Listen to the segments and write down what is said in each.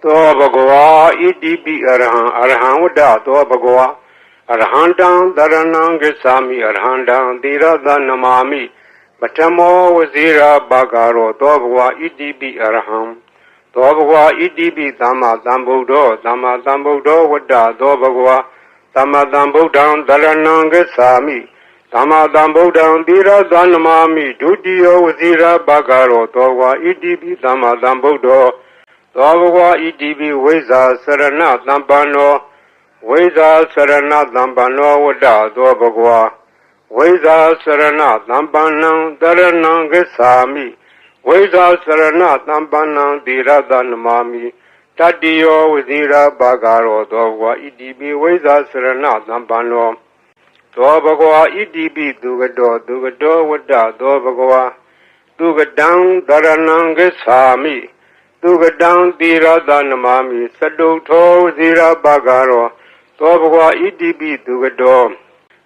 Toa Bhagava EDP Arhan Vada Toa Bhagava Arhantam Dharanam Gacchami Arhantam Dhiradan Namami Bhattamo Vazira Bhagaro Toa Bhagava EDP Arham Toa Bhagava EDP Dhamma Dhambuddho Dhamma Dhambuddho Vada Toa Bhagava Dhamma Dhambuddham Dharanam Gacchami Dhamma Dhambuddham Dhiradan Namami Dutiyo Vazira Bhagaro Toa Bhagava EDP Dhamma Dhambuddho Toa Bhagava EDP Vesa Sarana Dhampano Vesa Sarana Dhampano Vada Toa Bhagava Vesa Sarana Dhampanam Dharanam Gacchami Vesa Sarana Dhampanam Dhiradan Namami Tatiyo Vazira Bhagaro Toa Bhagava EDP Vesa Sarana Dhampano Toa Bhagava EDP Dugado Vada Toa Bhagava Dugadam Dharanam Gacchami Dugadam Dhiradan Namami Saduto Vazira Bhagaro Toa Bhagava EDP Dugado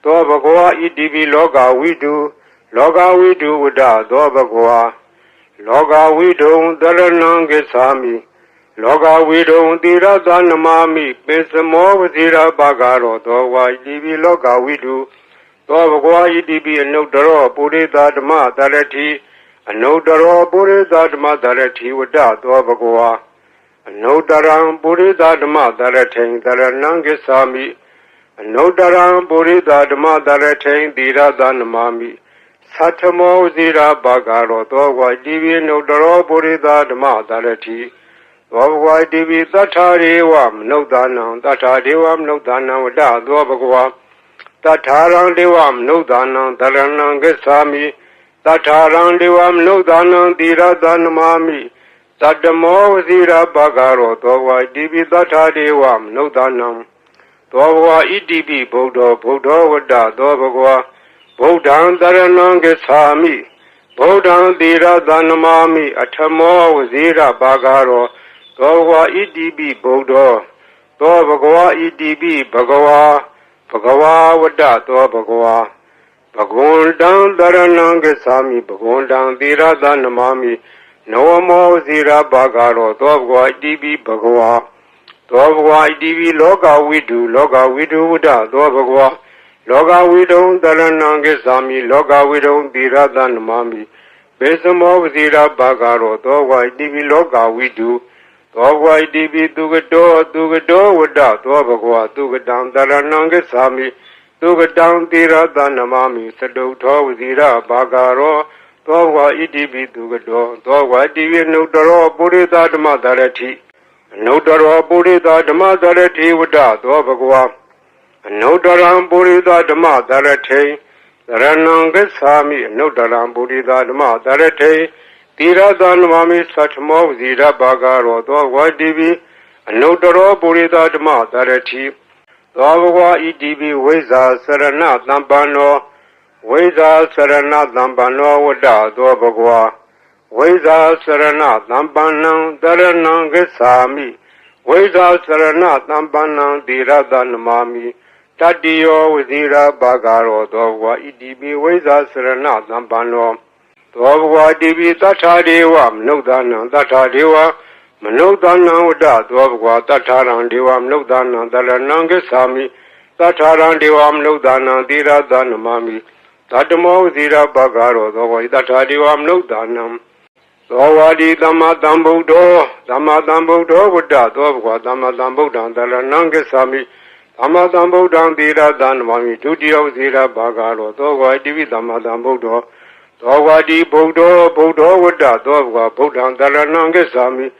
Toa Bhagava EDP Loka Vidu Vada Toa Bhagava Loka Vidu Dharanam Gacchami Loka Vidu Dhiradan Namami Pesamo Vazira Bhagaro Toa Bhagava EDP Loka Vidu Toa Bhagava EDP Anudaro Purita Dhamma Dharati Anudaro Purita Dhamma Dharati Vada Toa Bhagava Anudaram Purita Dhamma Dharati Dharanam Gacchami Anudaram Purita Dhamma Dharati Dhiradan Namami Sattamo Vazira Bhagaro Toa Bhagava EDP Anudaro Purita Dhamma Dharati Toa Bhagava EDP Tathareva Manudanam Tathareva Manudanam Vada Toa Bhagava Tatharam Deva Manudanam Dharanam Gacchami Tatharam Deva Manudanam Dhiradan Namami Tattamo Vazira Bhagaro Toa Bhagava EDP Tathareva Manudanam Toa Bhagava EDP Buddho Vada Toa Bhagava Buddham Dharanam Gacchami Buddham Dhiradan Namami Attamo Vazira Bhagaro Toa Bhagava EDP Buddho Toa Bhagava EDP Bhagava Vada Toa Bhagava Bhagavandam Dharanam Gacchami Bhagavandam Dhiradan Namami Navamo Vazira Bhagaro Toa Bhagava EDP Bhagava Toa Bhagava EDP Loka Vidu Vada Toa Bhagava Loka Vidu Dharanam Gacchami Loka Vidu Dhiradan Namami Pesamo Vazira Bhagaro Toa Bhagava EDP Loka Vidu Toa Bhagava EDP Dugado Vada Toa Bhagava Dugadam Dharanam Gacchami Dugadam Dhiradan Namami Saduto Vazira Bhagaro Toa Bhagava EDP Dugado Toa Bhagava EDP Anudaro Purita Dhamma Dharati Anudaro Purita Dhamma Dharati Vada Toa Bhagava Anudaram Purita Dhamma Dharati Dharanam Gacchami Anudaram Purita Dhamma Dharati Dhiradan Namami Sattamo Vazira Bhagaro Toa Bhagava EDP Anudaro Purita Dhamma Dharati Toa Bhagava EDP Vesa Sarana Dhampano Vesa Sarana Dhampano Vada Toa Bhagava Vesa Sarana Dhampanam Dharanam Gacchami Vesa Sarana Dhampanam Dhiradan Namami Tatiyo Vazira Bhagaro Toa Bhagava EDP Vesa Sarana Dhampano Toa Bhagava EDP Tathareva Manudanam Tathareva Manudanam Vada Toa Bhagava Tatharam Deva Manudanam Dharanam Gacchami Tatharam Deva Manudanam Dhiradan Namami Tattamo Vazira Bhagaro Toa Bhagava Tathareva Manudanam Toa Bhagava Dhamma Dhambuddho Vada Toa Bhagava Dhamma Dhambuddham Dharanam Gacchami Dhamma Dhambuddham Dhiradan Namami Dutiyo Vazira Bhagaro Toa Bhagava EDP Dhamma Dhambuddho Toa Bhagava Buddho Vada Toa Bhagava Buddham Dharanam Gacchami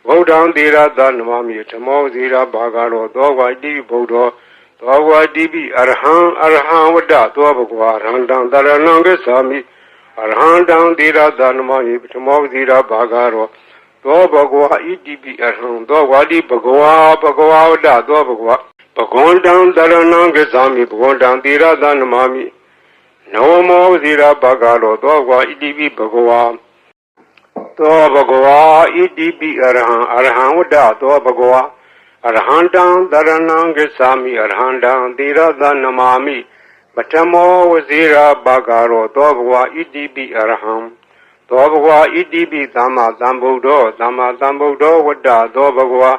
Buddham Dhiradan Namami Attamo Vazira Bhagaro Toa Bhagava EDP Buddho Toa Bhagava EDP Arhan Vada Toa Bhagava Arhantam Dharanam Gacchami Arhantam Dhiradan Namami Attamo Vazira Bhagaro Toa Bhagava EDP Arhan Toa Bhagava EDP Bhagava Vada Toa Bhagava Bhagavandam Dharanam Gacchami Bhagavandam Dhiradan Namami Navamo Vazira Bhagaro Toa Bhagava EDP Bhagava Toa Bhagava EDP Arhan Vada Toa Bhagava Arhantam Dharanam Gacchami Arhantam Dhiradan Namami Bhattamo Vazira Bhagaro Toa Bhagava EDP Arham သောဘဂဝါဣတိပိသမ္မာသမ္ဗုဒ္ဓောသမ္မာသမ္ဗုဒ္ဓောဝတ္တသောဘဂဝါ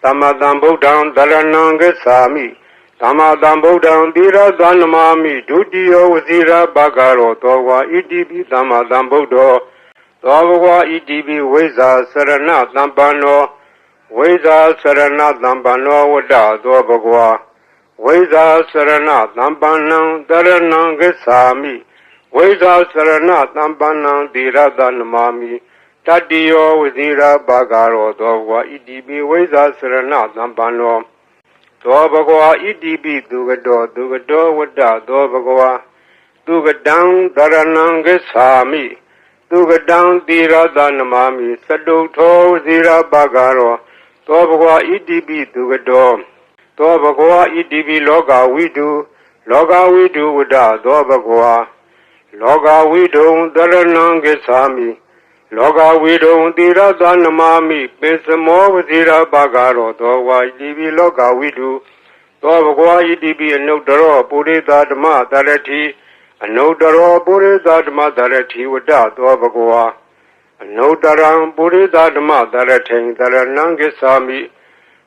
သမ္မာသမ္ဗုဒ္ဓံတရဏံဂစ္ဆာမိသမ္မာသမ္ဗုဒ္ဓံသီရသနမာမိဒုတိယောဝစီရဘဂရောသောဘဂဝါဣတိပိသမ္မာသမ္ဗုဒ္ဓောသောဘဂဝါဣတိပိဝိဇ္ဇာစရဏသမ္ပန္နောဝိဇ္ဇာစရဏသမ္ပန္နောဝတ္တသောဘဂဝါဝိဇ္ဇာစရဏသမ္ပန္နံတရဏံဂစ္ဆာမိဝိဇ္ဇာစရဏသမ္ပန္နံသီရသနမာမိတတိယောဝစီရဘဂရောသောဘဂဝါဣတိပိဝိဇ္ဇာစရဏသမ္ပန္နောသောဘဂဝါဣတိပိသူကတောဝတ္တသောဘဂဝါသူကတံတရဏံဂစ္ဆာမိသူကတံသီရသနမာမိသတုထောဝစီရဘဂရောသောဘဂဝါဣတိပိသူကတောသောဘဂဝါဣတိပိလောကဝိတုဝတ္တသောဘဂဝါလောကဝိတုံတရဏံဂစ္ဆာမိလောကဝိတုံသီရသနမာမိပိစမောဝစီရဘဂရောသောဘဂဝါဣတိပိလောကဝိတုသောဘဂဝါဣတိပိအနုတ္တရောပုရိသဓမ္မတရတိအနုတ္တရောပုရိသဓမ္မတရတိဝတ္တသောဘဂဝါအနုတ္တရံပုရိသဓမ္မတရထိံတရဏံဂစ္ဆာမိ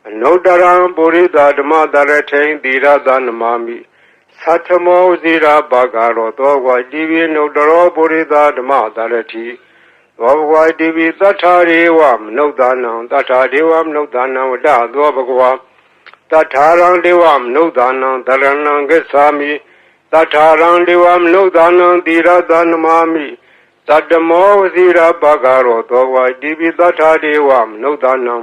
အနုတ္တရံပုရိသဓမ္မတရထိံသီရသနမာမိသတ္ထမောဝစီရဘဂရောသောဘဂဝါဣတိပိအနုတ္တရောပုရိသဓမ္မတရတိသောဘဂဝါဣတိပိသတ္ထာရေဝမနုဿာနံသတ္ထာဒေဝမနုဿာနံဝတ္တသောဘဂဝါတထာရံဒေဝမနုဿာနံတရဏံဂစ္ဆာမိတထာရံဒေဝမနုဿာနံသီရသနမာမိတတ္တမောဝစီရဘဂရောသောဘဂဝါဣတိပိသတ္ထာဒေဝမနုဿာနံ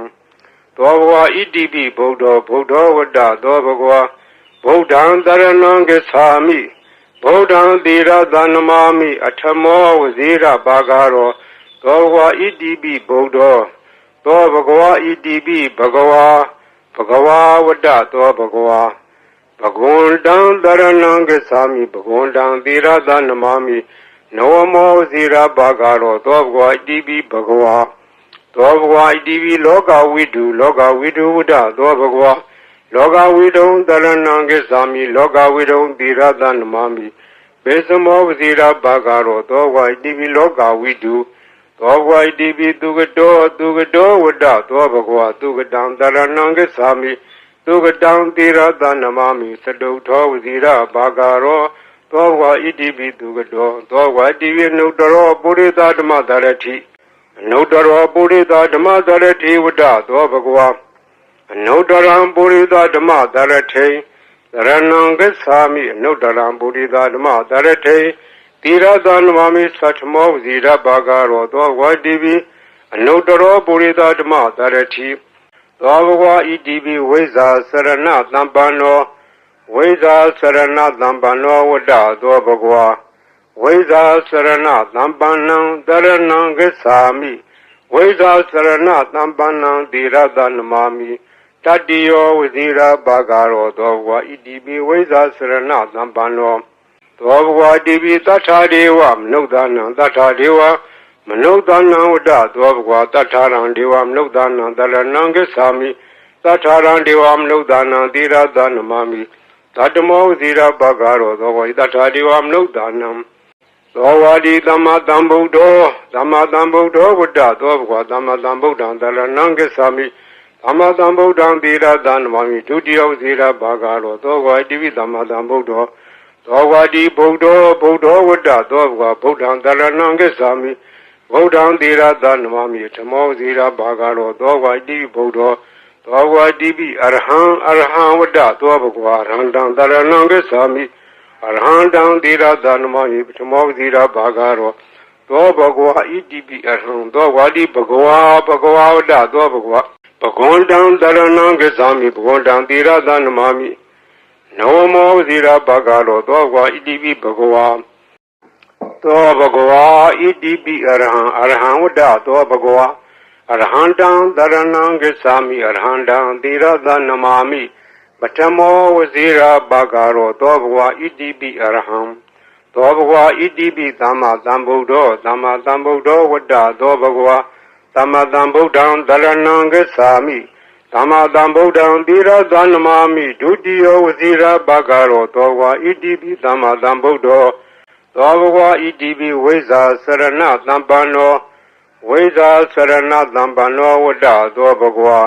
သောဘဂဝါဣတိပိဗုဒ္ဓောဝတ္တသောဘဂဝါဗုဒ္ဓံတရဏံဂစ္ဆာမိဗုဒ္ဓံသီရသနမာမိအထမောဝစီရဘဂရောသောဘဂဝါဣတိပိဗုဒ္ဓောသောဘဂဝါဣတိပိဘဂဝါဝတ္တသောဘဂဝါဘဂဝန္တံတရဏံဂစ္ဆာမိဘဂဝန္တံသီရသနမာမိနဝမောဝစီရဘဂရောသောဘဂဝါဣတိပိဘဂဝါသောဘဂဝါဣတိပိလောကဝိတုဝတ္တသောဘဂဝါလောကဝိတုံတရဏံဂစ္ဆာမိလောကဝိတုံသီရသနမာမိဘေစမောဝစီရဘဂရောသောဘဂဝါဣတိပိလောကဝိတုသောဘဂဝါဣတိပိသူကတောဝတ္တသောဘဂဝါသူကတံတရဏံဂစ္ဆာမိသူကတံသီရသနမာမိသတုထောဝစီရဘဂရောသောဘဂဝါဣတိပိသူကတောသောဘဂဝါဣတိပိအနုတ္တရောပုရိသဓမ္မတရတိအနုတ္တရောပုရိသဓမ္မတရတိဝတ္တသောဘဂဝါအနုတ္တရံပုရိသဓမ္မတရထိံတရဏံဂစ္ဆာမိအနုတ္တရံပုရိသဓမ္မတရထိံသီရသနမာမိသတ္ထမောဝစီရဘဂရောသောဘဂဝါဣတိပိအနုတ္တရောပုရိသဓမ္မတရတိသောဘဂဝါဣတိပိဝိဇ္ဇာစရဏသမ္ပန္နောဝိဇ္ဇာစရဏသမ္ပန္နောဝတ္တသောဘဂဝါဝိဇ္ဇာစရဏသမ္ပန္နံတရဏံဂစ္ဆာမိဝိဇ္ဇာစရဏသမ္ပန္နံသီရသနမာမိတတိယောဝစီရဘဂရောသောဘဂဝါဣတိပိဝိဇ္ဇာစရဏသမ္ပန္နောသောဘဂဝါဣတိပိသတ္ထာဒေဝမနုဿာနံသတ္ထာဒေဝမနုဿာနံဝတ္တသောဘဂဝါတထာရံဒေဝမနုဿာနံတရဏံဂစ္ဆာမိတထာရံဒေဝမနုဿာနံသီရသနမာမိသတ္တမောဝစီရဘဂရောသောဘဂဝါတထာဒေဝမနုဿာနံသောဝါဒီသမ္မာသမ္ဗုဒ္ဓောဝတ္တသောဘဂဝါသမ္မာသမ္ဗုဒ္ဓံတရဏံဂစ္ဆာမိသမ္မာသမ္ဗုဒ္ဓံသီရသနမာမိဒုတိယဝစီရဘဂရောသောဘဂဝါဣတိပိသမ္မာသမ္ဗုဒ္ဓောသောဝါဒီဗုဒ္ဓောဝတ္တသောဘဂဝါဗုဒ္ဓံတရဏံဂစ္ဆာမိဗုဒ္ဓံသီရသနမာမိဓမ္မောဝစီရဘဂရောသောဘဂဝါဣတိပိဗုဒ္ဓောသောဘဂဝါဣတိပိအရဟံဝတ္တသောဘဂဝါအရဟံတံတရဏံဂစ္ဆာမိအရဟံတံသီရသနမာမိဓမ္မောဝစီရဘဂရောသောဘဂဝါဣတိပိအရဟံသောဝါဒီဘဂဝါဝတ္တသောဘဂဝါဘဂဝန္တံတရဏံဂစ္ဆာမိဘဂဝန္တံသီရသနမာမိနဝမောဝစီရဘဂရောသောဘဂဝါဣတိပိဘဂဝါသောဘဂဝါဣတိပိအရဟံဝတ္တသောဘဂဝါအရဟံတံတရဏံဂစ္ဆာမိအရဟံတံသီရသနမာမိပထမောဝစီရဘဂရောသောဘဂဝါဣတိပိအရဟံသောဘဂဝါဣတိပိသမ္မာသမ္ဗုဒ္ဓောဝတ္တသောဘဂဝါသမ္မာသမ္ဗုဒ္ဓံတရဏံဂစ္ဆာမိသမ္မာသမ္ဗုဒ္ဓံသီရသနမာမိဒုတိယောဝစီရဘဂရောသောဘဂဝါဣတိပိသမ္မာသမ္ဗုဒ္ဓော သောဘဂဝါဣတိပိဝိဇာစရဏသံပန္နောဝိဇာစရဏသံပန္နောဝတ္တသောဘဂဝါ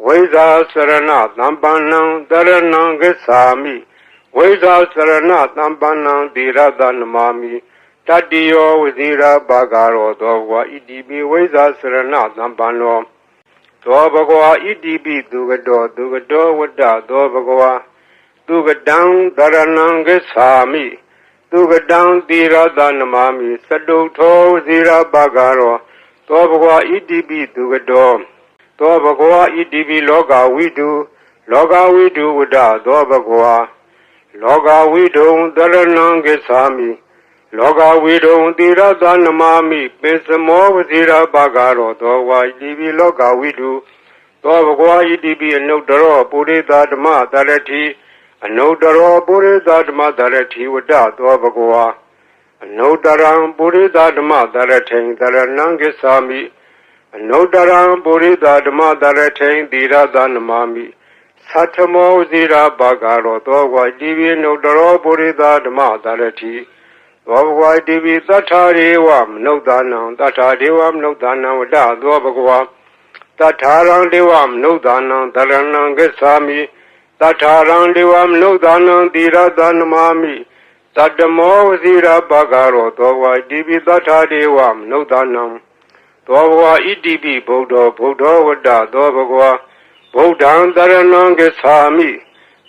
ဝိဇာစရဏသံပန္နံတရဏံဂစ္ဆာမိဝိဇာစရဏသံပန္နံသီရသနမာမိတတ္တိယောဝဇိရာဘာဂရောသောဘဂဝါဣတိပိဝိဇာစရဏသံပန္နောသောဘဂဝါဣတိပိသူကတောဝတ္တသောဘဂဝါသူကတံတရဏံဂစ္ဆာမိသူကတံသီရသနမာမိသတုထောဝဇိရာဘာဂရောသောဘဂဝါဣတိပိသူကတောသောဘဂဝါဣတိပိလောကဝိတုဝတ္တသောဘဂဝါလောကဝိတုံတရဏံဂစ္ဆာမိလောကဝိတုံသီရသနမာမိပိစမောဝဇိရာဘာဂရောသောဘဂဝါဣတိပိလောကဝိတုသောဘဂဝါဣတိပိအနုတ္တရောပုရိသဓမ္မတရတိအနုတ္တရောပုရိသဓမ္မတရတိဝတ္တသောဘဂဝါအနုတ္တရံပုရိသဓမ္မတရထိံတရဏံဂစ္ဆာမိအနုတ္တရံပုရိသဓမ္မတရထိံသီရသနမာမိသတ္ထမောဇိရာဘာဂရောသောဘဂဝါဣတိပိအနုတ္တရောပုရိသဓမ္မတရတိသောဘဂဝါဣတိပိသတ္ထာရေဝမနုဿာနံသတ္ထာဒေဝမနုဿာနံဝတ္တသောဘဂဝါတထာရံဒေဝမနုဿာနံတရဏံဂစ္ဆာမိတထာရံဒေဝမနုဿာနံသီရသနမာမိတတ္တမောဝဇိရာဘာဂရောသောဘဂဝါဣတိပိသတ္ထာဒေဝမနုဿာနံသောဘဂဝါဣတိပိဗုဒ္ဓောဝတ္တသောဘဂဝါဗုဒ္ဓံတရဏံဂစ္ဆာမိ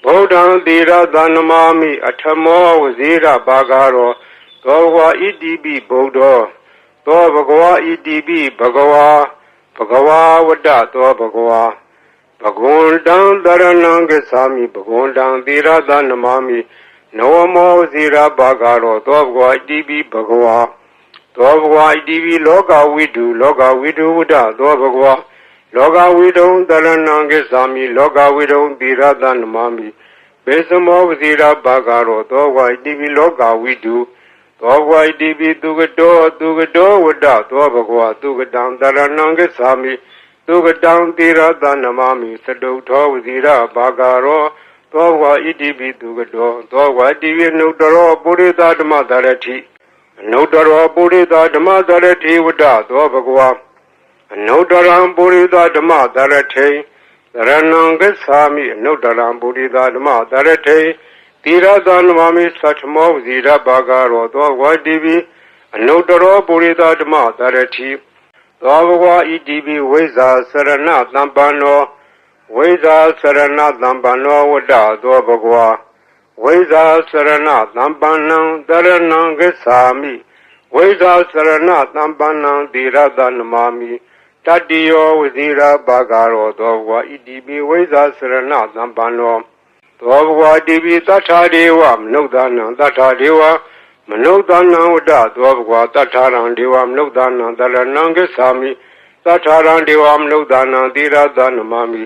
ဗုဒ္ဓံသီရသနမာမိအထမောဝဇိရာဘာဂရောသောဘဂဝါဣတိပိဗုဒ္ဓောသောဘဂဝါဣတိပိဘဂဝါဝတ္တသောဘဂဝါဘဂဝန္တံတရဏံဂစ္ဆာမိဘဂဝန္တံသီရသနမာမိနဝမောဇိရာဘာဂရောသောဘဂဝါဣတိပိဘဂဝါသောဘဂဝါဣတိပိလောကဝိတုဝတ္တသောဘဂဝါလောကဝိတုံတရဏံဂစ္ဆာမိလောကဝိတုံသီရသနမာမိဘေစမောဇိရာဘာဂရောသောဘဂဝါဣတိပိလောကဝိတုသောဘဂဝါဣတိပိသူကတောဝတ္တသောဘဂဝါသူကတံတရဏံဂစ္ဆာမိသူကတံသီရသနမာမိသတုထောဝဇိရာဘာဂရောသောဘဂဝါဣတိပိသူကတောသောဘဂဝါဣတိပိအနုတ္တရောပုရိသဓမ္မတရတိအနုတ္တရောပုရိသဓမ္မတရတိဝတ္တသောဘဂဝါအနုတ္တရံပုရိသဓမ္မတရထိံတရဏံဂစ္ဆာမိအနုတ္တရံပုရိသဓမ္မတရထိံသီရသနမာမိသတ္ထမောဇိရဘာဂရောသောဘဂဝါဣတိပိအနုတ္တရောပုရိသဓမ္မတရတိသောဘဂဝါဣတိပိဝိဇာစရဏသံပန္နောဝိဇာစရဏသံပန္နောဝတ္တသောဘဂဝါဝိဇာစရဏသံပန္နံတရဏံဂစ္ဆာမိဝိဇာစရဏသံပန္နံသီရသနမာမိတတ္တိယောဝဇိရာဘာဂရောသောဘဂဝါဣတိပိဝိဇာစရဏသံပန္နောသောဘဂဝါဣတိပိသတ္ထာဒေဝမနုဿာနံသတ္ထာဒေဝမနုဿာနံဝတ္တသောဘဂဝါတထာရံဒေဝမနုဿာနံတရဏံဂစ္ဆာမိတထာရံဒေဝမနုဿာနံသီရသနမာမိ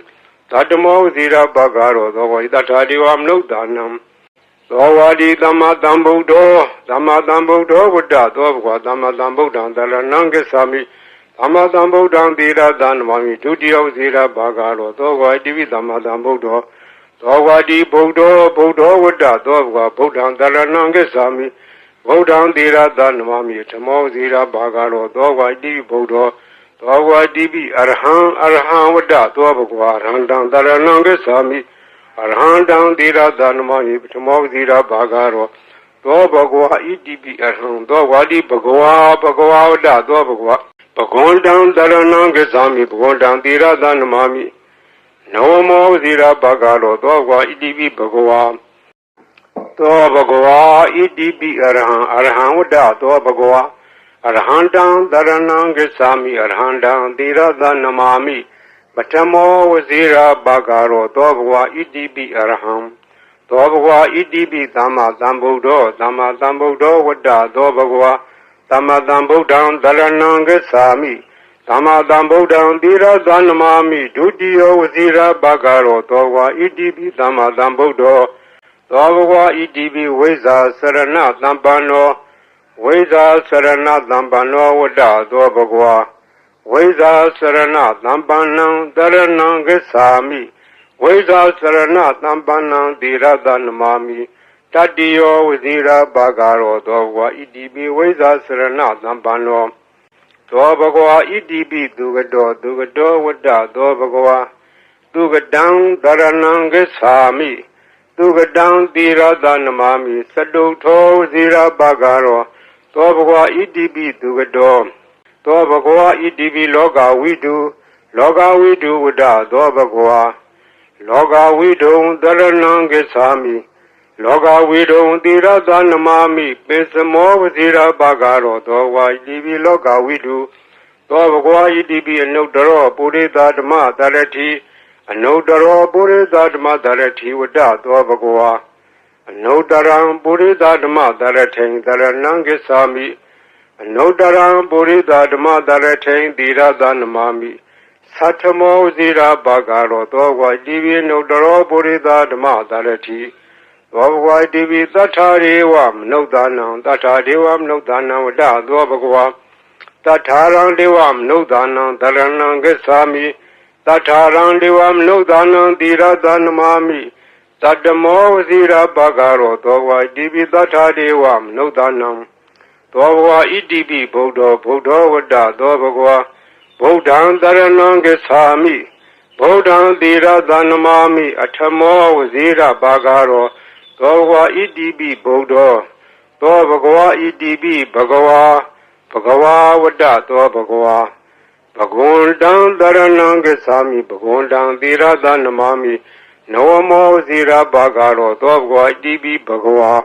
သတ္တမောဇိရာဘာဂရောသောဘဂဝါတထာဒေဝမနုဿာနံသောဝါဒီသမ္မာသမ္ဗုဒ္ဓောဝတ္တသောဘဂဝါသမ္မာသမ္ဗုဒ္ဓံတရဏံဂစ္ဆာမိသမ္မာသမ္ဗုဒ္ဓံသီရသနမာမိဒုတိယဇိရာဘာဂရောသောဘဂဝါဣတိပိသမ္မာသမ္ဗုဒ္ဓောသောဝါဒီဗုဒ္ဓောဝတ္တသောဘဂဝါဗုဒ္ဓံတရဏံဂစ္ဆာမိဗုဒ္ဓံသီရသနမာမိဓမ္မောဇိရာဘာဂရောသောဘဂဝါဣတိပိဗုဒ္ဓောသောဘဂဝါဣတိပိအရဟံဝတ္တသောဘဂဝါအရဟံတံတရဏံဂစ္ဆာမိအရဟံတံသီရသနမာမိဓမ္မောဇိရာဘာဂရောသောဘဂဝါဣတိပိအရဟံသောဝါဒီဘဂဝါဝတ္တသောဘဂဝါဘဂဝန္တံတရဏံဂစ္ဆာမိဘဂဝန္တံသီရသနမာမိနဝမောဇိရာဘာဂရောသောဘဂဝါဣတိပိဘဂဝါသောဘဂဝါဣတိပိအရဟံဝတ္တသောဘဂဝါအရဟံတံတရဏံဂစ္ဆာမိအရဟံတံသီရသနမာမိပထမောဝဇိရာဘာဂရောသောဘဂဝါဣတိပိအရဟံသောဘဂဝါဣတိပိသမ္မာသမ္ဗုဒ္ဓောဝတ္တသောဘဂဝါသမ္မာသမ္ဗုဒ္ဓံတရဏံဂစ္ဆာမိသမ္မာသမ္ဗုဒ္ဓံသီရသနမာမိဒုတိယဝဇိရာဘာဂရောသောဘဂဝါဣတိပိသမ္မာသမ္ဗုဒ္ဓောသောဘဂဝါဣတိပိဝိဇာစရဏသံပန္နောဝိဇာစရဏသံပန္နောဝတ္တသောဘဂဝါဝိဇာစရဏသံပန္နံတရဏံဂစ္ဆာမိဝိဇာစရဏသံပန္နံသီရသနမာမိ Tatiyo Vizira Bagaro Dogwa Idibi Visa Serena Zampano Dobagwa Idibi Dugado Dugado Wada Dobagwa Dugadang Daranangasami Dugadang Dira Danamami Saduto Zira Bagaro Dobagwa Idibi Dugado Dobagwa Idibi Loga Widu Wada Dobagwa Loga Widu Daranangasami Loga Widu Dira Danamami Pesamo Zira Bagaro Dogwa Idibi Loga Widu Dobagwa Idibi Anodaro Purita Dama Darati Anodaro Purita Dama Darati Wada Dobagwa Anodaram Purita Dama Darati Daranangasami Anodaram Purita Dama Darati Dira Danamami Satamo Zira Bagaro Dogwa Idibi Anodaro Purita Dama Darati Dogwa Idibi Tatariwam Nodanam Tatariwam Nodanam Wada Dobagwa Tatarang Devam Nodanam Daranangasami Tatarang Devam Nodanam Dira Danamami Tatamo Zira Bagaro Dogwa Idibi Tatariwam Nodanam Dogwa Idibi Bodho Wada Dobagwa Bodhan Daranangasami Bodhan Dira Danamami Atamo Zira Bagaro Dogwa Idibi Bodho Dobagwa Idibi Bhagawa Wada Dobagwa Bhagwandan Daranangasami Bhagwandan Dira Danamami Nawamo Zira Bagaro Dobagwa Idibi Bhagawa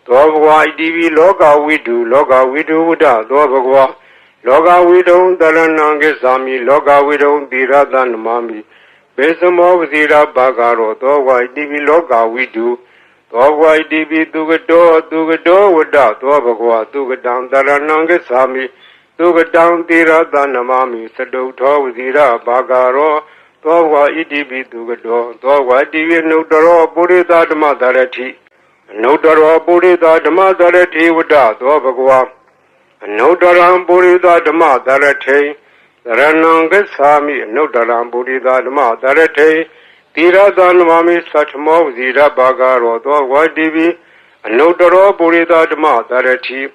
Dobagwa Idibi Loga Widu Wada Dobagwa Loga Widu Daranangasami Loga Widu Dira Danamami Besamo Zira Bagaro Dobagwa Idibi Loga Widu Dogwa Idibi Dugado Wada Dobagwa Dugadam Daranangasami Dugadam Dira Danamami Saduto Zira Bagaro Dogwa Idibi Dugado Dogwa Idibi Nodaro Purita Dama Darati Nodaro Purita Dama Darati Wada Dobagwa Nodaram Purita Dama Darati Daranangasami Nodaram Purita Dama Darati Tira Danamami Satmo Zira Bagaro Dogwa Idibi Anodaro Purita Dama Darati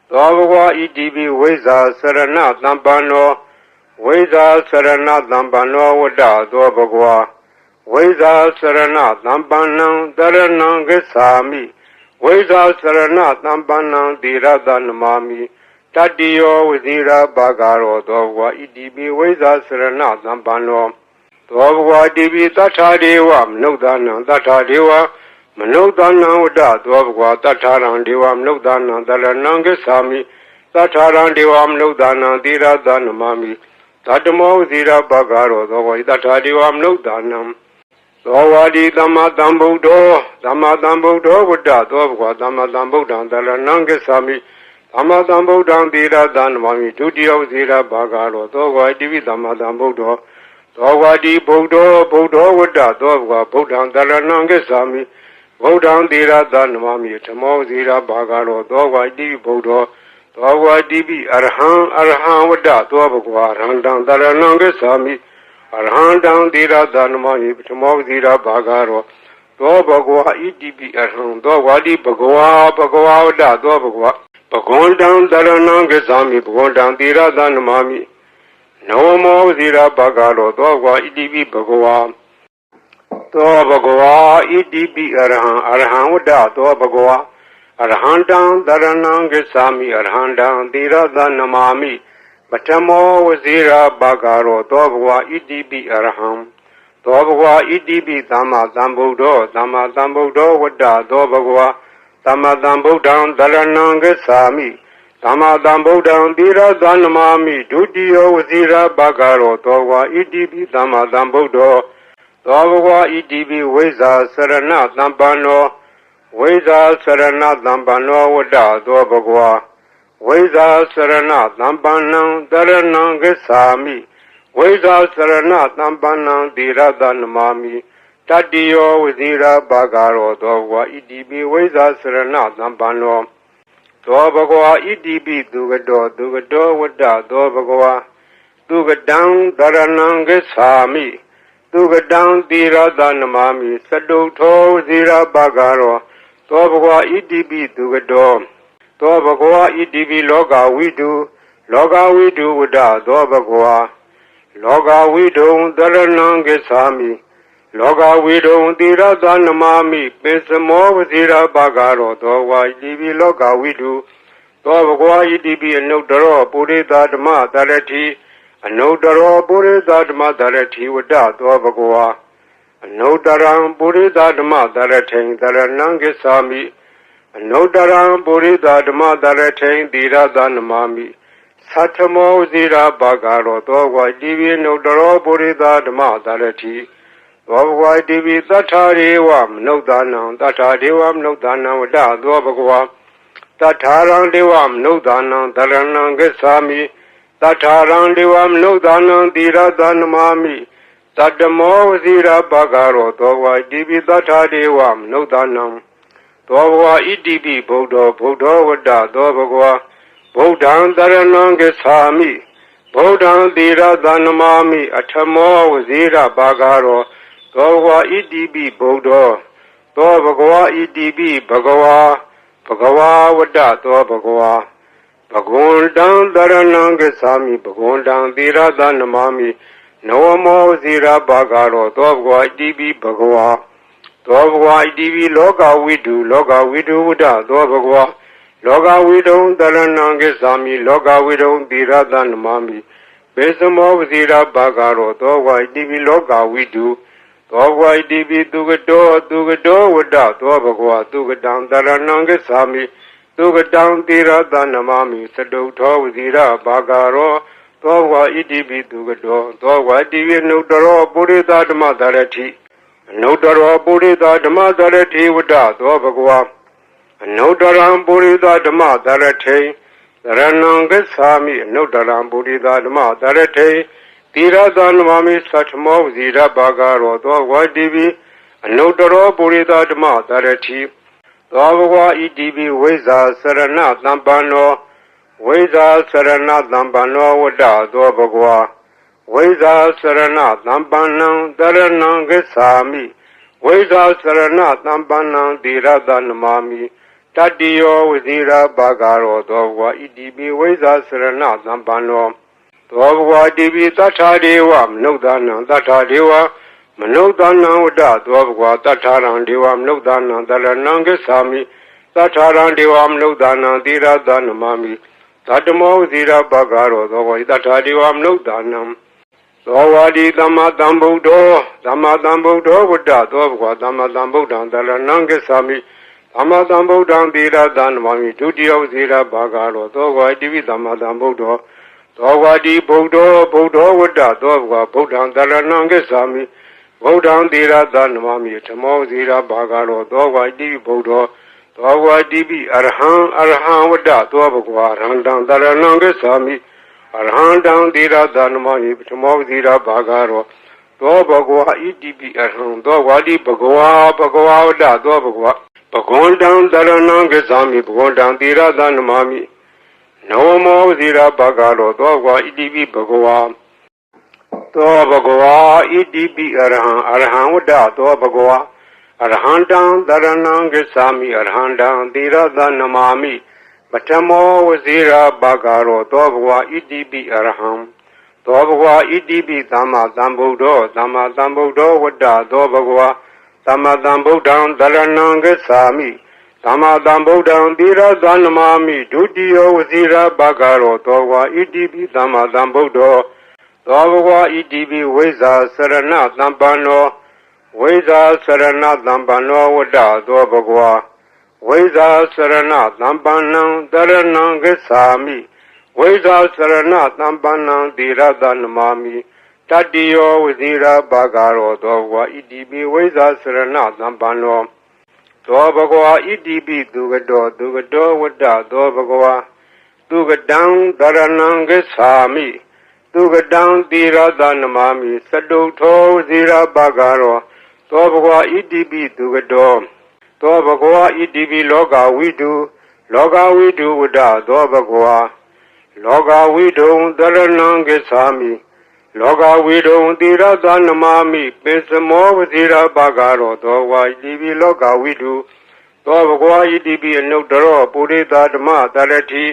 Dogwa Idibi Visa Serena Zampano Wada Dobagwa Visa Serena Zampanam Daranangasami Visa Serena Zampanam Dira Danamami Tatiyo Vizira Bagaro Dogwa Idibi Visa Serena Zampano Dobagwa Idibi Tatariwam Nodanam Manodana Wada Dobagwa Tatarang Devam Nodana Daranangasami Tatarang Devam Nodana Dira Danamami Tatamo Zira Bagaro Dogwa Tatariwam Nodanam Dogwadi Damadambudo Wada Dobagwa Damadambudan Daranangasami Damadambudan Dira Danamami Dutiyo Zira Bagaro Dogwa Idibi Damadambudo Dogwadi Bodho Wada Dobagwa Bodhan Daranangasami Bodhan Dira Danamami Tamo Zira Bagaro Dogwa Idibi Bodho Dogwa Idibi Arhan Wada Dobagwa Arhandam Daranangasami Arhandam Dira Danamami Tamo Zira Bagaro Dobagwa Idibi Arhan Dogwa Di Bhagawa Wada Dobagwa Bhagwandan Daranangasami Bhagwandan Dira Danamami Nawamo Zira Bagaro Dogwa Idibi Bhagawa Idibi Arhan Wada Dobagwa Arhandam Daranangasami Arhandam Dira Danamami Batamo Zira Bagaro Dobagwa Idibi Arham Dobagwa Idibi Damadambudo Wada Dobagwa Damadambudan Daranangasami Damadambudan Dira Danamami Dutiyo Zira Bagaro Dogwa Idibi Damadambudo Dobagwa Idibi Visa Serena Zampano Wada Dobagwa Visa Serena Zampanam Daranangasami Visa Serena Zampanam Dira Danamami Tatiyo Vizira Bagaro Dogwa Idibi Visa Serena Zampano Dobagwa Idibi Dugado Wada Dobagwa Dugadang Daranangasami Dugadang Dira Danamami Saduto Zira Bagaro သောဘဂဝါဣတိပိသူကတောသောဘဂဝါဣတိပိလောကဝိတုလောကဝိတုဝဒသောဘဂဝါလောကဝိတုံတရဏံဂစ္ဆာမိလောကဝိတုံတိရသနမမိပိစမောဝဇိရပါကရောသောဝါဣတိပိလောကဝိတုသောဘဂဝါဣတိပိအနုတ္တရောပုရိသဓမ္မတရတိအနုတ္တရောပုရိသဓမ္မတရတိဝဒသောဘဂဝါအနုတ္တရံပုရိသဓမ္မတရထိန်တရဏံဂစ္ဆာမိအနုတ္တရံပုရိသဓမ္မတရထိန်တိရသနမမိသတ္ထမောဝဇိရပါကရောသောဝါဣတိပိအနုတ္တရောပုရိသဓမ္မတရတိသောဘဂဝါဣတိပိသတ္ထာရေဝမနုဿာနံသတ္ထာဒေဝမနုဿာနံဝဒသောဘဂဝါတထာရံဒေဝမနုဿာနံတရဏံဂစ္ဆာမိတထာရံဒေဝမနုဿာနံတိရသနမမိတတ္တမောဝဇိရပါကရောသောဝါဣတိပိသတ္ထာဒေဝမနုဿာနံသောဘဂဝါဣတိပိဗုဒ္ဓဝဒသောဘဂဝါဗုဒ္ဓံတရဏံဂစ္ဆာမိဗုဒ္ဓံတိရသနမမိအထမောဝဇိရပါကရောသောဘဂဝါဣတိပိဗုဒ္ဓသောဘဂဝါဣတိပိဘဂဝါဝဒသောဘဂဝါဘဂဝန္တံတရဏံဂစ္ဆာမိဘဂဝန္တံတိရသနမမိနောမောဝဇိရပါကရောသောဘဂဝါဣတိပိဘဂဝါသောဘဂဝါဣတိပိလောကဝိတုဝဒသောဘဂဝါလောကဝိတုံတရဏံဂစ္ဆာမိလောကဝိတုံတိရသနမမိဘေစမောဝဇိရပါကရောသောဘဂဝါဣတိပိလောကဝိတုသောဘဂဝါဣတိပိသူကတောဝဒသောဘဂဝါသူကတံတရဏံဂစ္ဆာမိသူကတံတိရသနမမိသတုထောဝဇိရပါကရောသောဘဂဝါဣတိပိသူကတောသောဘဂဝါဣတိပိအနုတ္တရောပုရိသဓမ္မတရတိအနုတ္တရောပုရိသဓမ္မတရတိဝဒသောဘဂဝါအနုတ္တရံပုရိသဓမ္မတရထိသရဏံဂစ္ဆာမိအနုတ္တရံပုရိသဓမ္မတရထိတိရသနမမိသတ္ထမောဝဇိရပါကရောသောဘဂဝါဣတိပိအနုတ္တရောပုရိသဓမ္မတရတိသောဘဂဝါဣတိပိဝိဇာစရဏသံပန္နောဝိဇာစရဏသံပန္နောဝဒသောဘဂဝါဝိဇာစရဏသံပန္နံတရဏံဂစ္ဆာမိဝိဇာစရဏသံပန္နံတိရသနမမိတတ္တိယောဝဇိရပါကရောသောဘဂဝါဣတိပိဝိဇာစရဏသံပန္နောသောဘဂဝါဣတိပိတထာဒေဝမနုဿာနံတထာဒေဝမနုဿာနံဝဒသောဘဂဝါတထာရံဒေဝမနုဿာနံတရဏံဂစ္ဆာမိတထာရံဒေဝမနုဿာနံတိရသနမမိသတ္တမောဝဇိရပါကရောသောဘဂဝါတထာဒေဝမနုဿာနံသောဝါဒီသမ္မာသမ္ဗုဒ္ဓောဝဒသောဘဂဝါသမ္မာသမ္ဗုဒ္ဓံတရဏံဂစ္ဆာမိသမ္မာသမ္ဗုဒ္ဓံတိရသနမမိဒုတိယဝဇိရပါကရောသောဘဂဝါဣတိပိသမ္မာသမ္ဗုဒ္ဓောသောဝါဒီဗုဒ္ဓောဝဒသောဘဂဝါဗုဒ္ဓံတရဏံဂစ္ဆာမိဗုဒ္ဓံတိရသနမမိဓမ္မောဝဇိရပါကရောသောဘဂဝါဣတိပိဗုဒ္ဓောသောဘဂဝါဣတိပိအရဟံဝဒသောဘဂဝါအရဟံတံတရဏံဂစ္ဆာမိအရဟံတံတိရသနမမိဓမ္မောဝဇိရပါကရောသောဘဂဝါဣတိပိအရဟံသောဝါဒီဘဂဝါဝဒသောဘဂဝါဘဂဝန္တံတရဏံဂစ္ဆာမိဘဂဝန္တံတိရသနမမိနောမောဝဇိရပါကရောသောဘဂဝါဣတိပိဘဂဝါသောဘဂဝါဣတိပိအရဟံဝဒသောဘဂဝါအရဟံတံတရဏံဂစ္ဆာမိအရဟံတံတိရသနမမိပထမောဝဇိရပါကရောသောဘဂဝါဣတိပိအရဟံသောဘဂဝါဣတိပိသမ္မာသမ္ဗုဒ္ဓောဝဒသောဘဂဝါသမ္မာသမ္ဗုဒ္ဓံတရဏံဂစ္ဆာမိသမ္မာသမ္ဗုဒ္ဓံတိရသနမမိဒုတိယဝဇိရပါကရောသောဘဂဝါဣတိပိသမ္မာသမ္ဗုဒ္ဓောသောဘဂဝါဣတိပိဝိဇာစရဏသံပန္နောဝိဇာစရဏသံပန္နောဝဒသောဘဂဝါဝိဇာစရဏသံပန္နံတရဏံဂစ္ဆာမိဝိဇာစရဏသံပန္နံတိရသနမမိတတ္တိယောဝဇိရပါကရောသောဘဂဝါဣတိပိဝိဇာစရဏသံပန္နောသောဘဂဝါဣတိပိသူကတောဝဒသောဘဂဝါသူကတံတရဏံဂစ္ဆာမိသူကတံတိရသနမမိသတုထောဝဇိရပါကရောသောဘဂဝါဣတိပိသူကတောသောဘဂဝါဣတိပိလောကဝိတုဝဒသောဘဂဝါလောကဝိတုံတရဏံဂစ္ဆာမိလောကဝိတုံတိရသနမမိပိစမောဝဇိရပါကရောသောဝါဣတိပိလောကဝိတု သောဘဂဝါဣတိပိအနုတ္တရောပုရိသဓမ္မတရတိ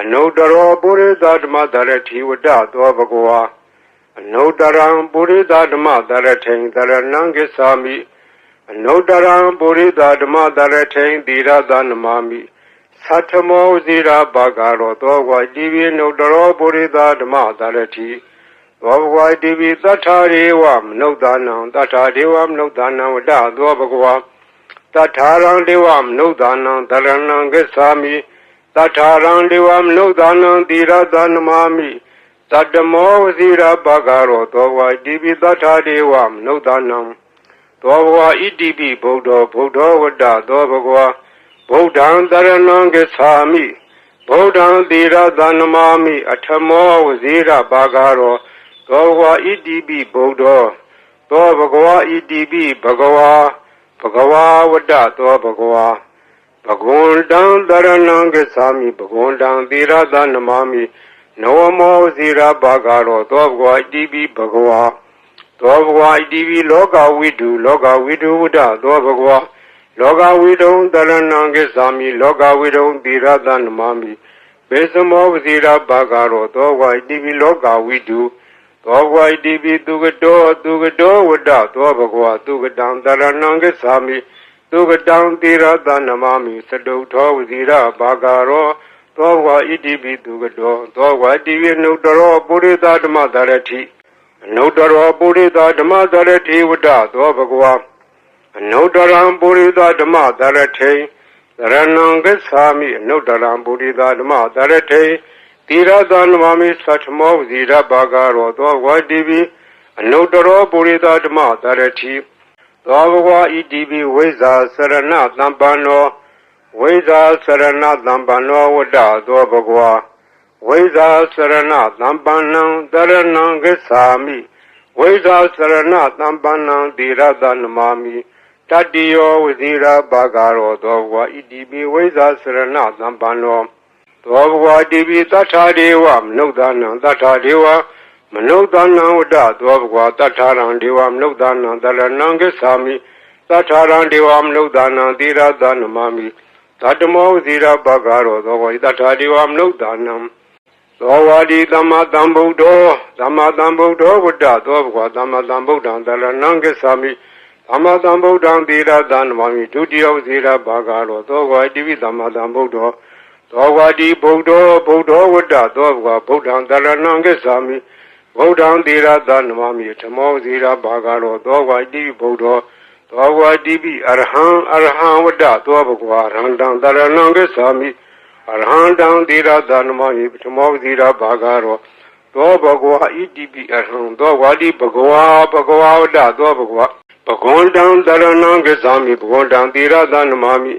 အနုတ္တရောပုရိသဓမ္မတရတိဝတ္တသောဘဂဝါအနုတ္တရံပုရိသဓမ္မတရထိန်တရဏံကိသာမိအနုတ္တရံပုရိသဓမ္မတရထိန်သီရသနမာမိသတ္ထမောဇိရာဘာဂရောသောဘဂဝါဣတိပိအနုတ္တရောပုရိသဓမ္မတရတိသောဘဂဝါဣတိပိသတ္ထာရေဝမနုဿာနံသတ္ထာဒေဝမနုဿာနံဝတ္တသောဘဂဝါတထာရံဒေဝမနုဿာနံတရဏံကိသာမိတထာရံဒေဝမနုဿာနံသီရသနမာမိတတ္တမောဝဇိရာဘာဂရောသောဘဂဝါဣတိပိသတ္ထာဒေဝမနုဿာနံသောဘဂဝါဣတိပိဗုဒ္ဓဝတ္တသောဘဂဝါဗုဒ္ဓံတရဏံကိသာမိဗုဒ္ဓံသီရသနမာမိအထမောဝဇိရာဘာဂရောသောဘဂဝါဣတိပိဗုဒ္ဓသောဘဂဝါဣတိပိဘဂဝါဘဂဝါဝတ္တသောဘဂဝါဘဂဝန္တံတရဏံကိသာမိဘဂဝန္တံသီရသနမာမိနဝမောဇိရာဘာဂရောသောဘဂဝါဣတိပိဘဂဝါသောဘဂဝါဣတိပိလောကဝိတုဝတ္တသောဘဂဝါလောကဝိတုံတရဏံကိသာမိလောကဝိတုံသီရသနမာမိဘေသမောဇိရာဘာဂရောသောဘဂဝါဣတိပိလောကဝိတုသောဘဂဝါဣတိပိသူကတောဝတ္တသောဘဂဝါသူကတံတရဏံကိသာမိသူကတံသီရသနမာမိသတုထောဝဇိရာဘာဂရောသောဘဂဝါဣတိပိသူကတောသောဘဂဝါဣတိပိအနုတ္တရောပုရိသဓမ္မတရတိအနုတ္တရောပုရိသဓမ္မတရတိဝတ္တသောဘဂဝါအနုတ္တရံပုရိသဓမ္မတရထိသရဏံကိသာမိအနုတ္တရံပုရိသဓမ္မတရထိသီရသနမာမိသတ္ထမောဇိရဘာဂရောသောဘဂဝါဣတိပိအနုတ္တရောပုရိသဓမ္မတရတိသောဘဂဝါဣတိပိဝိဇာစရဏသံပန္နောဝိဇာစရဏသံပန္နောဝတ္တသောဘဂဝါဝိဇာစရဏသံပန္နံတရဏံကိသာမိဝိဇာစရဏသံပန္နံသီရသနမာမိတတ္တိယောဝဇိရာဘာဂရောသောဘဂဝါဣတိပိဝိဇာစရဏသံပန္နောသောဘဂဝါဣတိပိတထာဒေဝမနုဿာနံတထာဒေဝမနုဿာနံဝတ္တသောဘဂဝါတထာရံဒေဝမနုဿာနံတရဏံကိသာမိတထာရံဒေဝမနုဿာနံသီရသနမာမိသတ္တမောဇိရာဘာဂရောသောဘဂဝါတထာဒေဝမနုဿာနံသောဝါဒီသမ္မာသမ္ဗုဒ္ဓောဝတ္တသောဘဂဝါသမ္မာသမ္ဗုဒ္ဓံတရဏံကိသာမိသမ္မာသမ္ဗုဒ္ဓံသီရသနမာမိဒုတိယဇိရာဘာဂရောသောဘဂဝါဣတိပိသမ္မာသမ္ဗုဒ္ဓောသောဝါဒီဗုဒ္ဓောဝတ္တသောဘဂဝါဗုဒ္ဓံတရဏံကိသာမိဗုဒ္ဓံသီရသနမာမိဓမ္မောဇိရာဘာဂရောသောဘဂဝါဣတိပိဗုဒ္ဓောသောဘဂဝါဣတိပိအရဟံဝတ္တသောဘဂဝါအရဟံတံတရဏံကိသာမိအရဟံတံသီရသနမာမိဓမ္မောဇိရာဘာဂရောသောဘဂဝါဣတိပိအရဟံသောဝါဒီဘဂဝါဝတ္တသောဘဂဝါဘဂဝန္တံတရဏံကိသာမိဘဂဝန္တံသီရသနမာမိ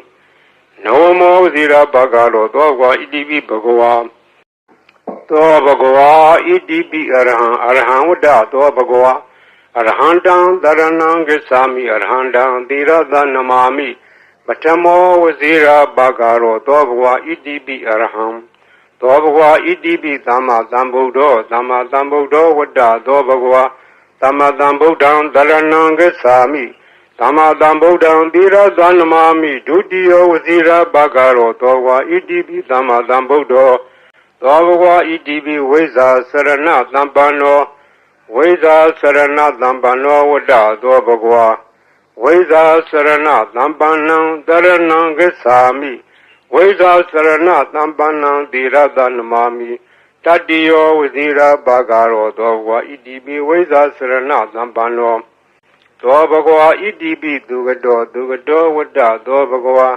နဝမောဇိရာဘာဂရောသောဘဂဝါဣတိပိဘဂဝါသောဘဂဝါဣတိပိအရဟံဝတ္တသောဘဂဝါအရဟံတံတရဏံကိသာမိအရဟံတံသီရသနမာမိပထမောဝဇိရာဘာဂရောသောဘဂဝါဣတိပိအရဟံသောဘဂဝါဣတိပိသမ္မာသမ္ဗုဒ္ဓောဝတ္တသောဘဂဝါသမ္မာသမ္ဗုဒ္ဓံတရဏံကိသာမိသမ္မာသမ္ဗုဒ္ဓံသီရသနမာမိဒုတိယဝဇိရာဘာဂရောသောဘဂဝါဣတိပိသမ္မာသမ္ဗုဒ္ဓောသောဘဂဝါဣတိပိဝိဇာစရဏသံပန္နောဝိဇာစရဏသံပန္နောဝတ္တသောဘဂဝါဝိဇာစရဏသံပန္နံတရဏံကိသာမိဝိဇာစရဏသံပန္နံသီရသနမာမိတတ္တိယောဝဇိရာဘာဂရောသောဘဂဝါဣတိပိဝိဇာစရဏသံပန္နောသောဘဂဝါဣတိပိသူကတောဝတ္တသောဘဂဝါ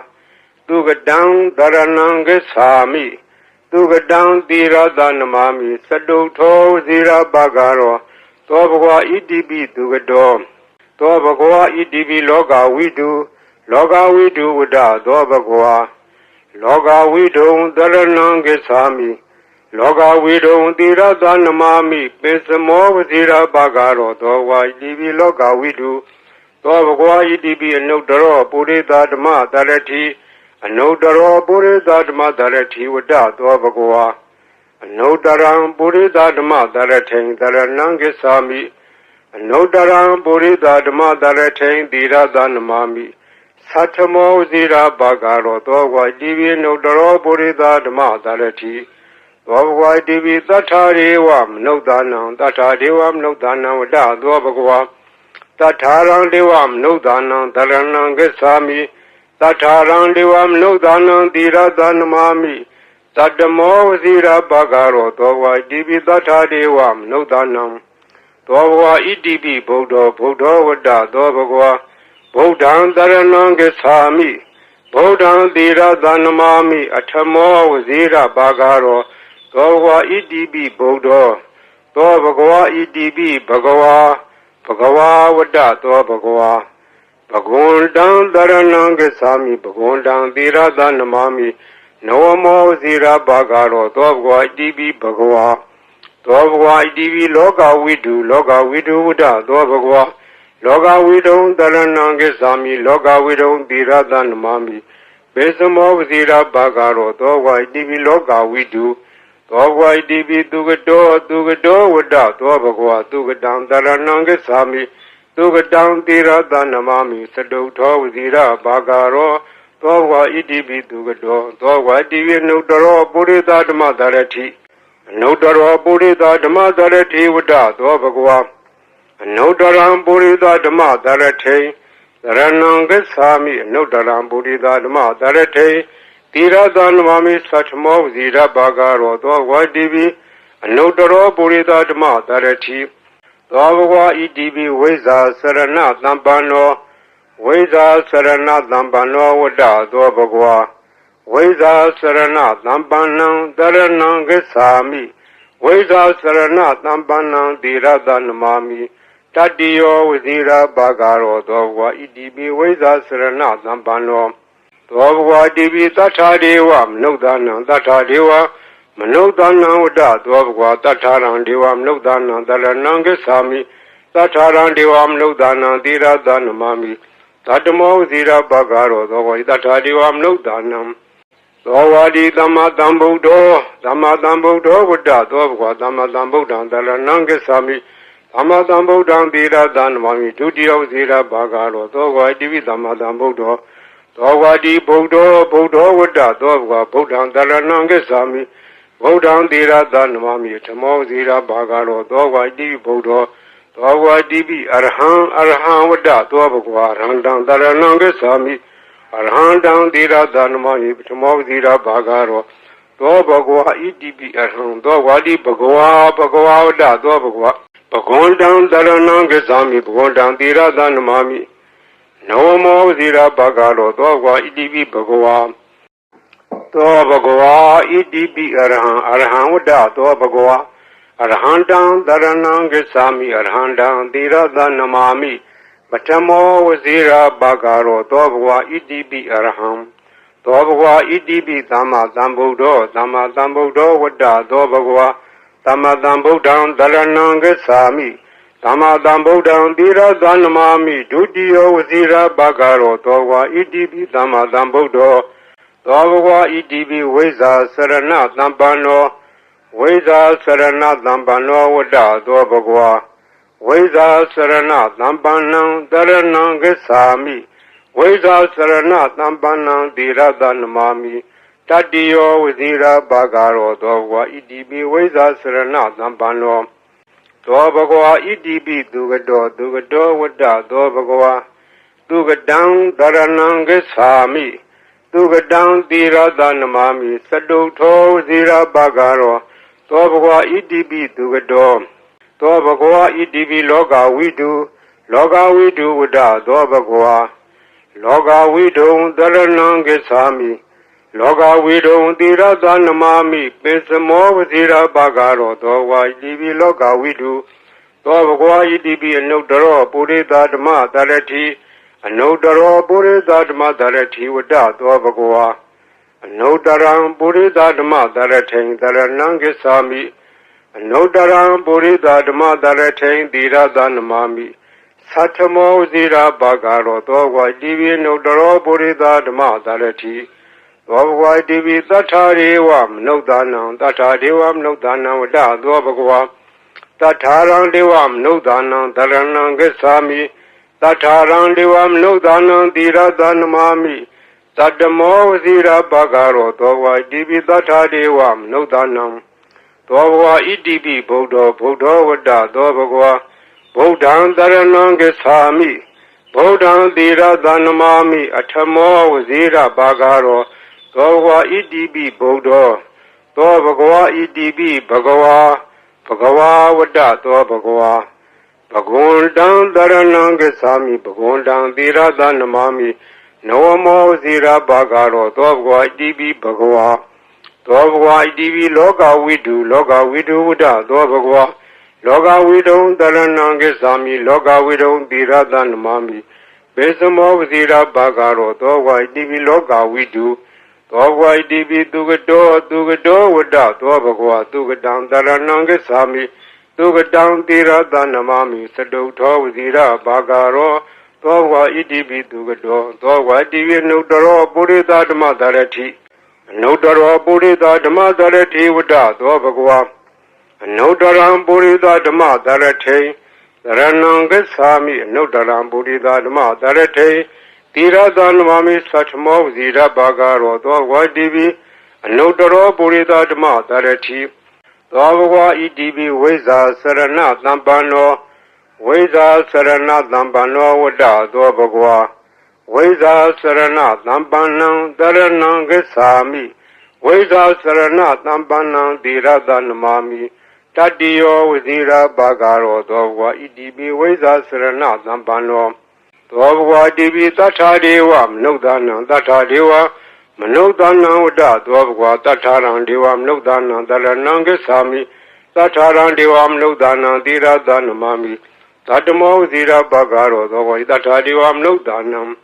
သူကတံတရဏံကိသာမိသူကတံသီရသနမာမိသတုထောဝဇိရာဘာဂရောသောဘဂဝါဣတိပိသူကတောသောဘဂဝါဣတိပိလောကဝိတုဝတ္တသောဘဂဝါလောကဝိတုံတရဏံကိသာမိလောကဝိတုံသီရသနမာမိပိစမောဝဇိရာဘာဂရောသောဘဂဝါဣတိပိလောကဝိတုသောဘဂဝါဣတိပိအနုတ္တရောပုရိသဓမ္မတရတိအနုတ္တရောပုရိသဓမ္မတရတိဝတ္တသောဘဂဝါအနုတ္တရံပုရိသဓမ္မတရထိန်တရဏံကိသာမိအနုတ္တရံပုရိသဓမ္မတရထိန်သီရသနမာမိ Satamo Zira Bagaro, Dogwa Divi no Doro Burida Dama Darati, Dogwa Divi Tatariwam, no Danam, Tatariwam, no Danam, Da, Dogwa, Tataran Diwam, no Danam, Daranang Gesami, Tataran Diwam, no Danam, Dira Danamami, Tatamo Zira Bagaro, Dogwa Divi Tatariwam, no Danam, Dogwa Idibi, Bodo, Bodo, Wada, Dogwa. Bodhan Dharanang Gesami, Bodhan Dira Dhanamami, Atamo Zira Bagaro, Dogwa Idibi Bodo, Dogwa Idibi Bhagawa, Bhagawa Vada, Dogwa, Bhagwandan Dharanang Gesami, Bhagwandan Dira Dhanamami, Noamo Zira Bagaro, Dogwa Idibi Bhagawa, Dogwa Idibi Loga Vidu Vada, Dogwa. Loga Widon Daranang Sami, Loga Widon Diradan Mami, Besamo Zira Bagaro, Dogwai Divi Loga Widu, Dogwai Divi Dugado, Wada, Dogwa, Dugadan Daranang Sami, Dugadan Diradan Mami, Sado Zira Bagaro, Dogwa Idibi Dugado, Dogwa Divi Nudaro, Burida Madarati, Nudaro Burida Madarati Wada, Dogwa. No Daram Burida Dama Darate, Ranang Sami, no Daram Burida Dama Darate, Tira Danmami Satmo Zira Bagaro, Dogwa Divi, no Daro Burida Dama Darati, Dogwa Idibi Weza Sarana Dambano, Weza Sarana Dambano Wada, Dogwa, Weza Sarana Dambanang, Daranang Sami, Weza Sarana Dambanang, Dira Danmami. Tadiyo Zira Bagaro, Dogwa Idibi Weza Sarana Zambano, Dogwa Dibi Tatadewam, no Dana, Tatadewa, Manodana Wada, Dogwa Tataran Dewam, no Dana, Darananga Sami, Tataran Dewam, no Dana, Dira Danamami, Tatamo Zira Bagaro, Dogwa Tatadewam, no Danam, Dogwa Di Dama Dambudo, Wada, Dogwa Dama Dambudan, Darananga Sami. Amadam Bodhan Dira Danmami, Dudio Zira Bagaro, Dogwa Divi Damadam Bodo, Dogwa Di Bodo, Wada, Dogwa, Bodhan Darananga Sami, Bodhan Dira Danmami, Tamo Zira Bagaro, Dogwa Divi Bodo, Dogwa Divi Arhan Wada, Dogwa, Randan Darananga Sami, Arhan Down Dira Danmami, Tamo Zira Bagaro, Dogwa Idibi Arhan, Dogwa Di Bhagawa Wada, Dogwa. Bhagwandan Dharanang Sami, Bhagwandan Dira Dhanamami, Noamo Zira Bagaro, Dogwa Idibi Bhagawa, Bhagawa Idibi Arhan Wada, Bhagawa, Arhandan Dharanang Sami, Arhandan Dira Dhanamami, Batamo Zira Bagaro, Dogwa Idibi Arham, Dogwa Idibi Dhamma Dambudo, Wada, Bhagawa. Tamadam Bodhan Darananga Sami, Tamadam Bodhan Dira Dhanamami, Dudio Zira Bagaro, Dogwa Idibi Tamadam Bodo, Dogwa Idibi Weza Sarana Dambano, Wada, Dogwa, Weza Sarana Dambanang Darananga Sami, Weza Sarana Dambanang Dira Dhanamami, Tadiyo Zira Bagaro, Dogwa Idibi Weza Sarana Dambano, Dogwa Idibi Dugado Wada, Dogwa, Dugadang Darananga Sami, Dugadang Dira Dhanamami, Saduto Zira Bagaro, Dogwa Idibi Dugado, Dogwa Idibi Loga Widu Wada, Dogwa, Loga Widu Darananga Sami, Loga Widu Dira Dhanamami, Pesamo Zira Bagaro, Dogwa Idibi Loga Widu, Dogwa Idibi Nodaro, Burida Dama Darati, Nodaro Burida Dama Darati Wada, Dogwa, Nodaram Burida Dama Darati, Darananga Sami, Nodaram Burida Dama Darati, Dira Dhanamami, Satamo Zira Bagaro, Dogwa Idibi Nodaro Burida Dama Darati, Dogwa Divi Tatariwam, no Danam, no Danam, Wada, Dogwa, Tataran Dewam, no Danam, Daranang Sami, Tataran Devam Nodanam Diradanamami Tadamo Zira Bagaro Towa Dibi Tata Devam Nodanam Towa Idibi Bodo Bodo Vada Dobagwa Bodan Daranangasami Bodan Diradanamami Atamo Zira Bagaro Towa Idibi Bodo Dobagwa Idibi Bagawa Bagawa Vada Dobagwa Bagondang Daranangasami Bagondang Diradanamami Nawamo Zira Bagaro Dobagwa Idibi Bagawa Dobagwa Idibi Loga Vidu Vada Dobagwa Loga Vidu Daranangasami Loga Vidu Diradanamami Besamo Zira Bagaro Dobagwa Idibi Loga Vidu Dobagwa Idibi Dugado Vada Dobagwa Dugadang Daranangasami Dugadang Diradanamami Saduto Zira Bagaro Dobagwa Idibi Dugado Dobagwa Idibi Nudaro Burida Damadarati Nudaro Burida Damadarati Vada Dobagwa Nudaram Burida Damadarati Daranangasami Nudaram Burida Damadarati Diradanamami Satmo Zira Bagaro Dobagwa Idibi Nudaro Burida Damadarati Dobagwa Idibi Veza Sarana Dambano Veza Sarana Dambano Vada Dobagwa Veza Sarana Dambanam Daranangasami Veza Sarana Dambanam Diradanamami Tadiyo Zira Bagaro Dobagwa Idibi Veza Sarana Dambano Dobagwa Idibi Tatadevam Nodanam Tatadewa Manodana Vada Dobagwa Tataran Devam Nodana Daranangasami Tataran Devam Nodana Diradanamami Tatamo Zira Bagaro Dobagwa Tatadevam Nodanam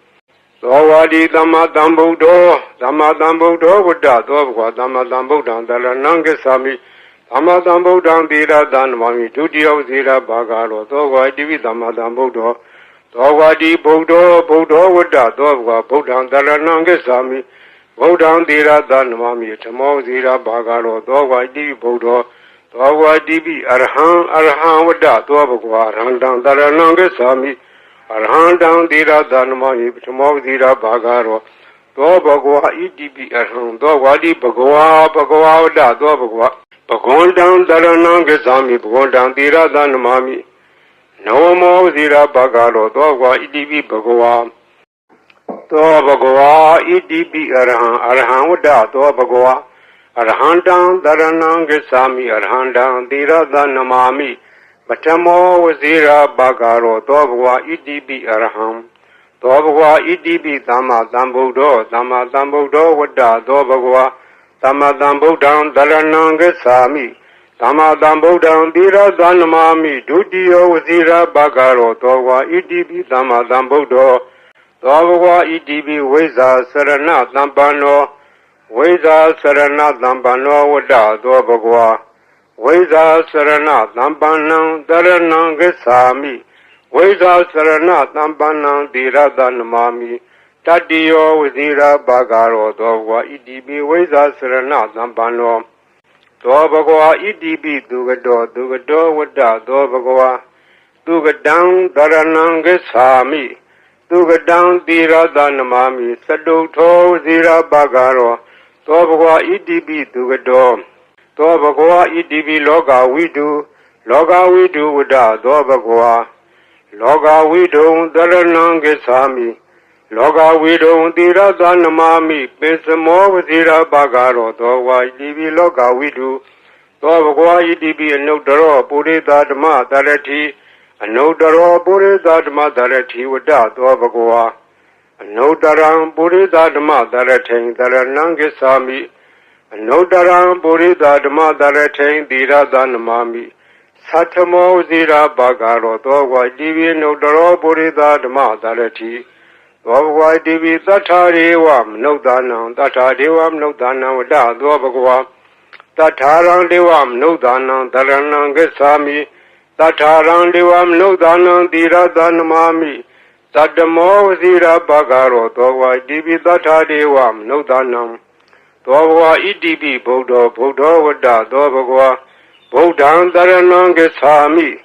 Dovadi Damadambudo Vada Dobagwa Damadambudan Daranangasami Damadambudan Diradanamami Tudiyo Zira Bagaro Dobagwa Divi Damadambudo Dovadi Budo Vada Dobagwa Budan Daranangasami Bodan Diradanamami Tamo Zira Bagaro Dobagwa Divi Bodo Dobagwa Divi Arhan Vada Dobagwa Arhandang Daranangasami Arhandang Diradanamami Tamo Zira Bagaro Dobagwa Idibi Arhan Dobagwa Di Bagawa Vada Dobagwa Bagondang Daranangasami Bagondang Diradanamami Nawamo Zira Bagaro Dobagwa Idibi Bagawa Dobagwa Idibi Arhan Vada Dobagwa Arhandang Daranangasami Arhandang Diradanamami Batamo Zira Bagaro Dobagwa Idibi Arham Dobagwa Idibi Damadambudo Vada Dobagwa Damadambudan Daranangasami Damadambudan Diradanamami Dudiyo Zira Bagaro Dobagwa Idibi Damadambudo Dobagwa Idibi Veza Sarana Dambano Vada Dobagwa Veza Sarana Dambanam Daranangasami Veza Sarana Dambanam Diradanamami Tadiyo Zira Bagaro Dobagwa Idibi Veza Sarana Dambano Dobagwa Idibi Dugado Vada Dobagwa Dugadang Daranangasami Dugadang Diradanamami Saduto Zira Bagaro Dobagwa Idibi Dugado Dobagwa Idibi Loga Vidu Vada Dobagwa Loga Vidu Daranangasami Loga Vidu Diradanamami Besamo Zira Bagaro Dobagwa Idibi Loga Vidu Dobagwa Idibi Nudaro Burida Damadarati Anudaro Burida Damadarati Vada Dobagwa Anudaram Burida Damadarati Daranangasami Anudaram Burida Damadarati Diradanamami Satamo Zira Bagaro Dobagwa Divi Nudaro Burida Damadarati Dobagwa Divi Tatadevam Nodanam Vada Dobagwa Tataran Devam Nodanam Daranangasami Tataran Devam Nodanam Diradanamami Tadamo Zira Bagaro Dobagwa Divi Tatadevam Nodanam Dobagwa Idibi Bodo Vada Dobagwa Bodan Daranangasami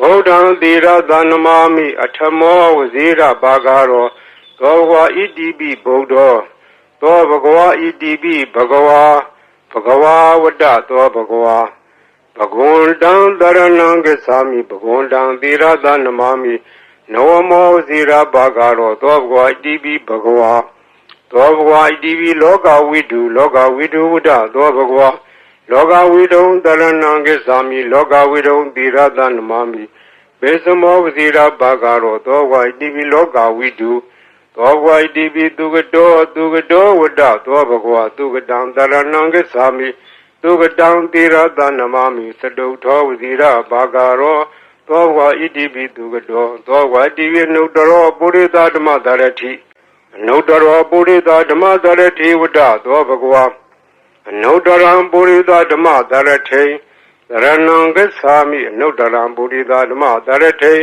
ဗုဒ္ဓံသီရသနမာမိအထမောဝဇိရဘာဂရောသောဘဂဝါဣတိပိဗုဒ္ဓောသောဘဂဝါဣတိပိဘဂဝါဘဂဝါဝတ္တသောဘဂဝါဘဂဝန္တံတရဏံဂစ္ဆာမိဘဂဝန္တံသီရသနမာမိနဝမောဝဇိရဘာဂရောသောဘဂဝါဣတိပိဘဂဝါသောဘဂဝါဣတိပိလောကဝိတုလောကဝိတုဝတ္တသောဘဂဝါလောကဝိတုံတရဏံဂစ္ဆာမိလောကဝိတုံသီရသနမာမိဘေသမောဝဇိရဘာဂရောသောဘဂဝါဣတိပိလောကဝိတုသောဘဂဝါဣတိပိသူကတောဝတ္တသောဘဂဝါသူကတံတရဏံဂစ္ဆာမိသူကတံသီရသနမာမိသတုထောဝဇိရဘာဂရောသောဘဂဝါဣတိပိသူကတောသောဘဂဝါဣတိပိနုတရောပုရိသဓမ္မတရတိအနုတရောပုရိသဓမ္မတရတိဝတ္တသောဘဂဝါအနုတရံပုရိသဓမ္မတရထိသရဏံဂစ္ဆာမိအနုတရံပုရိသဓမ္မတရထိ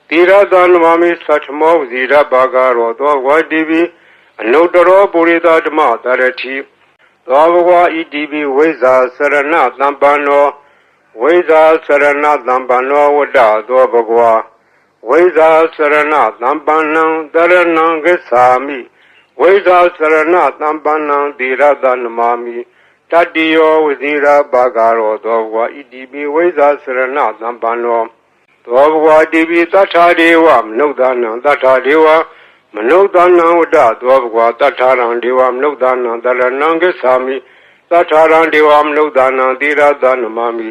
သီရသနမာမိသတ္ထမောဝဇိရဘာဂရောသောဘဂဝါဣတိပိအနုတရောပုရိသဓမ္မတရထိသောဘဂဝါဣတိပိဝိဇ္ဇာစရဏသံပန္နောဝိဇ္ဇာစရဏသံပန္နောဝတ္တသောဘဂဝါဝိဇ္ဇာစရဏသံပန္နံတရဏံဂစ္ဆာမိဝိဇ္ဇာစရဏသံပန္နံသီရသနမာမိတတ္တိယောဝဇိရဘာဂရောသောဘဂဝါဣတိပိဝိဇ္ဇာစရဏသံပန္နောသောဘဂဝါဣတိပိသတ္ထာဒေဝမနုဿာနံသတ္ထာဒေဝမနုဿာနံဝတ္တသောဘဂဝါသတ္ထာရံဒေဝမနုဿာနံတရဏံဂစ္ဆာမိသတ္ထာရံဒေဝမနုဿာနံသီရသနမာမိ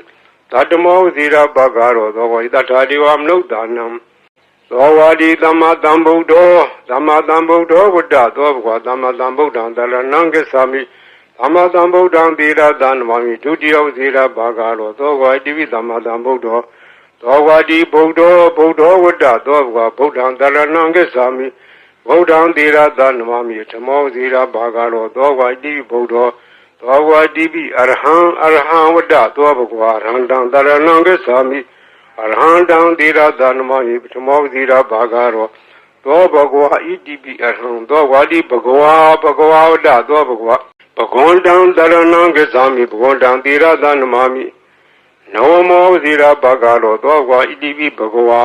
သတ္တမောဝဇိရဘာဂရောသောဘဂဝါသတ္ထာဒေဝမနုဿာနံသောဝါဒီသမ္မာသမ္ဗုဒ္ဓောသမ္မာသမ္ဗုဒ္ဓောဝတ္တသောဘဂဝါသမ္မာသမ္ဗုဒ္ဓံတရဏံဂစ္ဆာမိသမ္မာသမ္ဗုဒ္ဓံသီရသနမာမိဒုတိယဝဇိရဘာဂရောသောဘဂဝါဣတိပိသမ္မာသမ္ဗုဒ္ဓောသောဝါဒီဗုဒ္ဓောဝတ္တသောဘဂဝါဗုဒ္ဓံတရဏံဂစ္ဆာမိဗုဒ္ဓံသီရသနမာမိဓမ္မောဝဇိရဘာဂရောသောဘဂဝါဣတိပိဗုဒ္ဓောသောဘဂဝါဣတိပိအရဟံဝတ္တသောဘဂဝါအရဟံတံတရဏံဂစ္ဆာမိအရဟံတံသီရသနမာမိဓမ္မောဝဇိရဘာဂရောသောဘဂဝါဣတိပိအရဟံသောဝါဒီဘဂဝါဝတ္တသောဘဂဝါဘဂဝန္တံတရဏံဂစ္ဆာမိဘဂဝန္တံသီရသနမာမိနဝမောဝဇိရဘာဂရောသောဘဂဝါဣတိပိဘဂဝါ